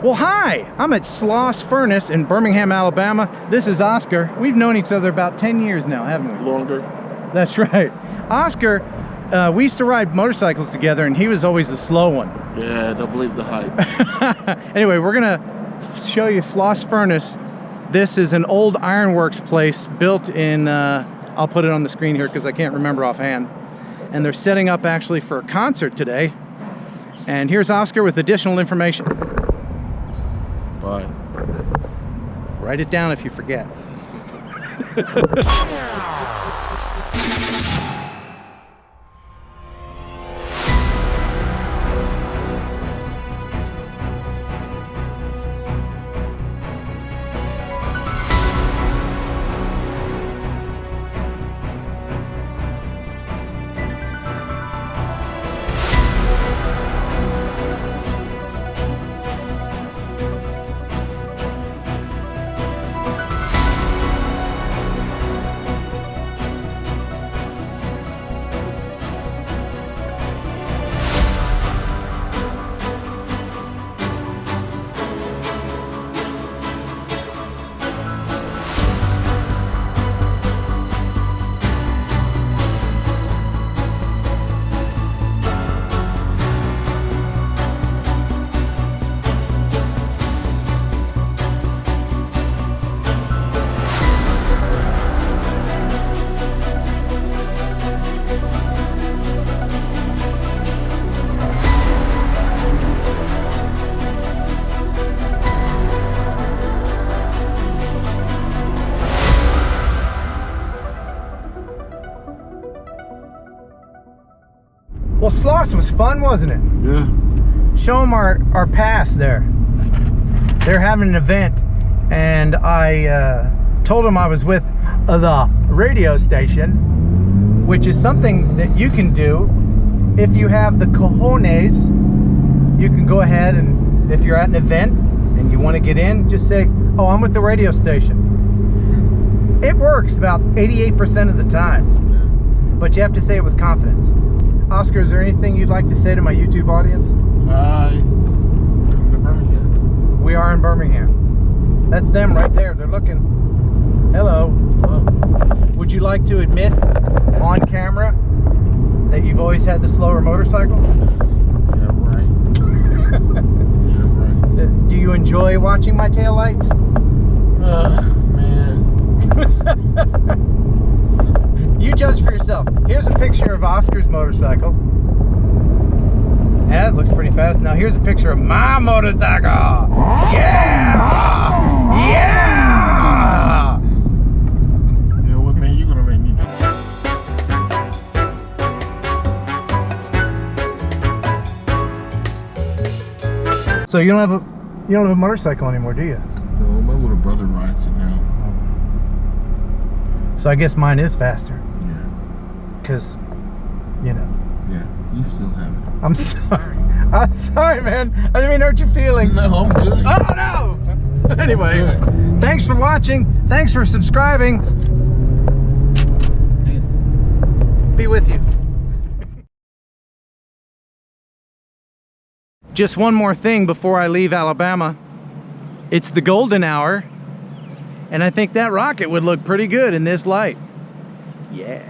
Well, hi, I'm at Sloss Furnace in Birmingham, Alabama. This is Oscar. We've known each other about 10 years now, haven't we? Longer. That's right. Oscar, we used to ride motorcycles together, and he was always the slow one. Yeah, don't believe the hype. Anyway, we're gonna show you Sloss Furnace. This is an old ironworks place built in, I'll put it on the screen here because I can't remember offhand. And they're setting up actually for a concert today. And here's Oscar with additional information. Bye. Write it down if you forget. Well, Sloss was fun, wasn't it? Yeah. Show them our past there. They're having an event, and I told them I was with the radio station, which is something that you can do if you have the cojones. You can go ahead and if you're at an event and you want to get in, just say, oh, I'm with the radio station. It works about 88% of the time, but you have to say it with confidence. Oscar, is there anything you'd like to say to my YouTube audience? Hi. Welcome to Birmingham. We are in Birmingham. That's them right there. They're looking. Hello. Hello. Would you like to admit on camera that you've always had the slower motorcycle? Yeah, right. Yeah, right. Do you enjoy watching my taillights? Man. You judge for yourself. Here's a picture of Oscar's motorcycle. Yeah, it looks pretty fast. Now here's a picture of my motorcycle. Yeah! Yeah! Yeah, what man you gonna make me do? So you don't have a motorcycle anymore, do you? No, my little brother rides it now. So I guess mine is faster. Yeah. Because, you know. Yeah, you still have it. I'm sorry. I'm sorry, man. I didn't mean to hurt your feelings. No, I'm good. Oh, no! Anyway, Good. thanks for watching. Thanks for subscribing. Peace. Be with you. Just one more thing before I leave Alabama. It's the golden hour, and I think that rocket would look pretty good in this light. Yeah.